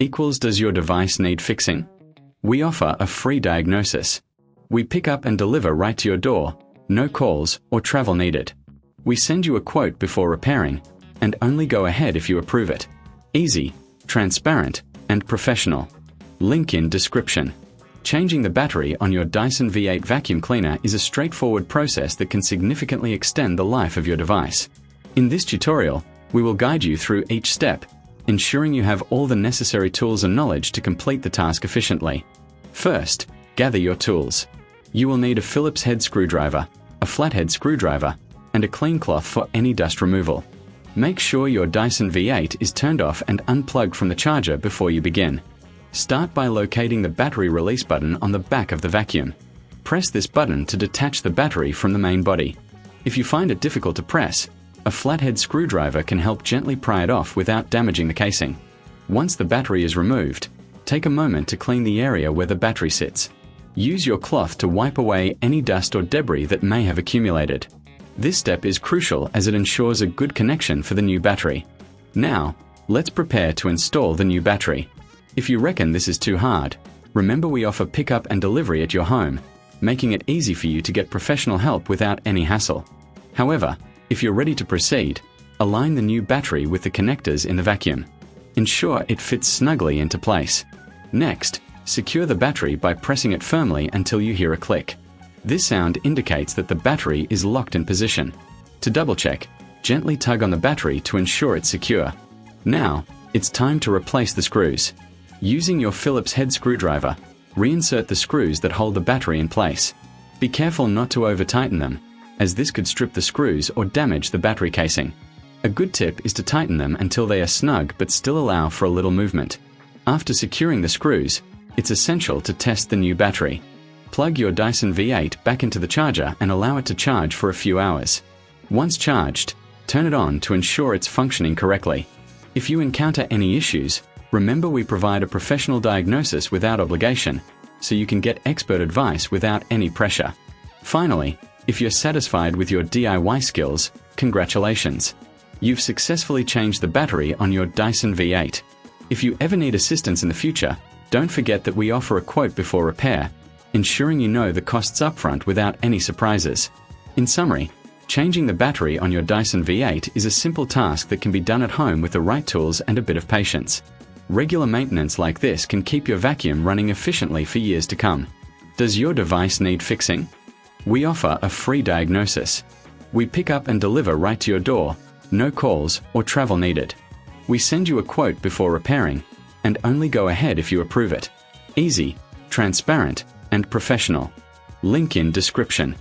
equals does your device need fixing? We offer a free diagnosis. We pick up and deliver right to your door, no calls or travel needed. We send you a quote before repairing, and only go ahead if you approve it. Easy, transparent, and professional. Link in description. Changing the battery on your Dyson V8 vacuum cleaner is a straightforward process that can significantly extend the life of your device. In this tutorial, we will guide you through each step, ensuring you have all the necessary tools and knowledge to complete the task efficiently. First, gather your tools. You will need a Phillips head screwdriver, a flathead screwdriver, and a clean cloth for any dust removal. Make sure your Dyson V8 is turned off and unplugged from the charger before you begin. Start by locating the battery release button on the back of the vacuum. Press this button to detach the battery from the main body. If you find it difficult to press, a flathead screwdriver can help gently pry it off without damaging the casing. Once the battery is removed, take a moment to clean the area where the battery sits. Use your cloth to wipe away any dust or debris that may have accumulated. This step is crucial as it ensures a good connection for the new battery. Now, let's prepare to install the new battery. If you reckon this is too hard, remember we offer pickup and delivery at your home, making it easy for you to get professional help without any hassle. However, if you're ready to proceed, align the new battery with the connectors in the vacuum. Ensure it fits snugly into place. Next, secure the battery by pressing it firmly until you hear a click. This sound indicates that the battery is locked in position. To double-check, gently tug on the battery to ensure it's secure. Now, it's time to replace the screws. Using your Phillips head screwdriver, reinsert the screws that hold the battery in place. Be careful not to over-tighten them, as this could strip the screws or damage the battery casing. A good tip is to tighten them until they are snug but still allow for a little movement. After securing the screws, it's essential to test the new battery. Plug your Dyson V8 back into the charger and allow it to charge for a few hours. Once charged, turn it on to ensure it's functioning correctly. If you encounter any issues, remember we provide a professional diagnosis without obligation, so you can get expert advice without any pressure. Finally, if you're satisfied with your DIY skills, congratulations! You've successfully changed the battery on your Dyson V8. If you ever need assistance in the future, don't forget that we offer a quote before repair, ensuring you know the costs upfront without any surprises. In summary, changing the battery on your Dyson V8 is a simple task that can be done at home with the right tools and a bit of patience. Regular maintenance like this can keep your vacuum running efficiently for years to come. Does your device need fixing? We offer a free diagnosis. We pick up and deliver right to your door, no calls or travel needed. We send you a quote before repairing, and only go ahead if you approve it. Easy, transparent, and professional. Link in description.